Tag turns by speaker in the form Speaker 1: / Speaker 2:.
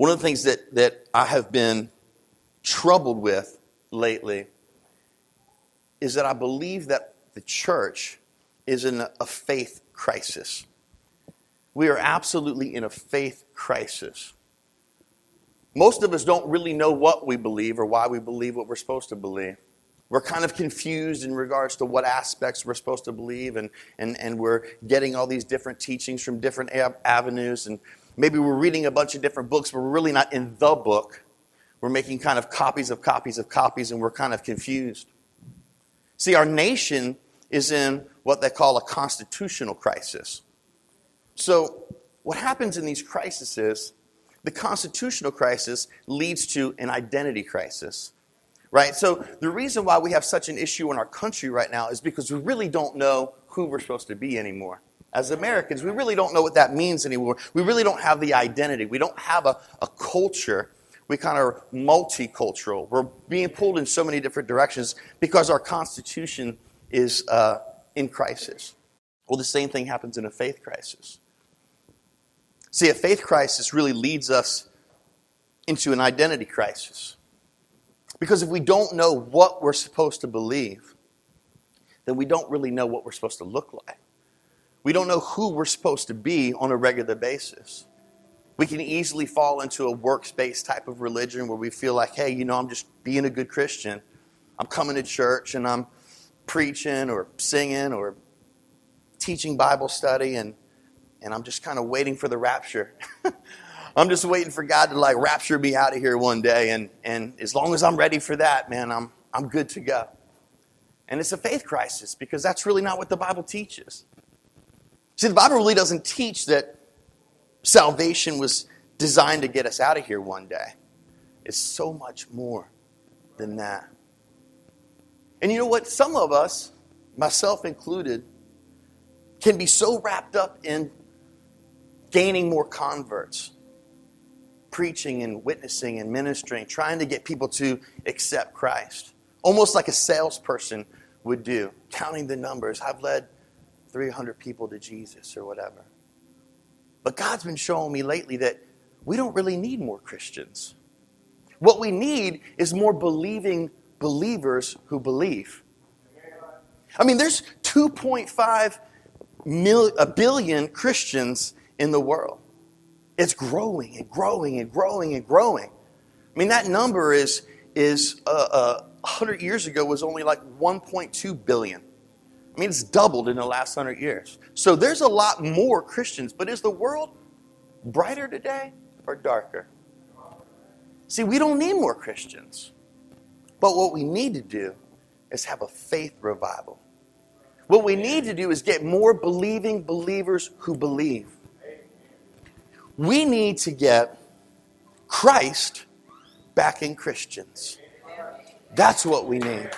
Speaker 1: One of the things that I have been troubled with lately is that I believe that the church is in a faith crisis. We are absolutely in a faith crisis. Most of us don't really know what we believe or why we believe what we're supposed to believe. We're kind of confused in regards to what aspects we're supposed to believe, and we're getting all these different teachings from different avenues, and maybe we're reading a bunch of different books, but we're really not in the book. We're making kind of copies of copies of copies, and we're kind of confused. See, our nation is in what they call a constitutional crisis. So what happens in these crises is the constitutional crisis leads to an identity crisis, right? So the reason why we have such an issue in our country right now is because we really don't know who we're supposed to be anymore. As Americans, we really don't know what that means anymore. We really don't have the identity. We don't have a culture. We kind of are multicultural. We're being pulled in so many different directions because our Constitution is in crisis. Well, the same thing happens in a faith crisis. See, a faith crisis really leads us into an identity crisis. Because if we don't know what we're supposed to believe, then we don't really know what we're supposed to look like. We don't know who we're supposed to be on a regular basis. We can easily fall into a works-based type of religion where we feel like, hey, I'm just being a good Christian. I'm coming to church and I'm preaching or singing or teaching Bible study, and I'm just kind of waiting for the rapture. I'm just waiting for God to rapture me out of here one day, and as long as I'm ready for that, man, I'm good to go. And it's a faith crisis because that's really not what the Bible teaches. See, the Bible really doesn't teach that salvation was designed to get us out of here one day. It's so much more than that. And you know what? Some of us, myself included, can be so wrapped up in gaining more converts, preaching and witnessing and ministering, trying to get people to accept Christ. Almost like a salesperson would do, counting the numbers. I've led 300 people to Jesus or whatever. But God's been showing me lately that we don't really need more Christians. What we need is more believing believers who believe. I mean, there's 2.5 billion Christians in the world. It's growing and growing and growing and growing. I mean, that number is 100 years ago was only like 1.2 billion. I mean, it's doubled in the last 100 years. So there's a lot more Christians, but is the world brighter today or darker? See, we don't need more Christians. But what we need to do is have a faith revival. What we need to do is get more believing believers who believe. We need to get Christ back in Christians. That's what we need.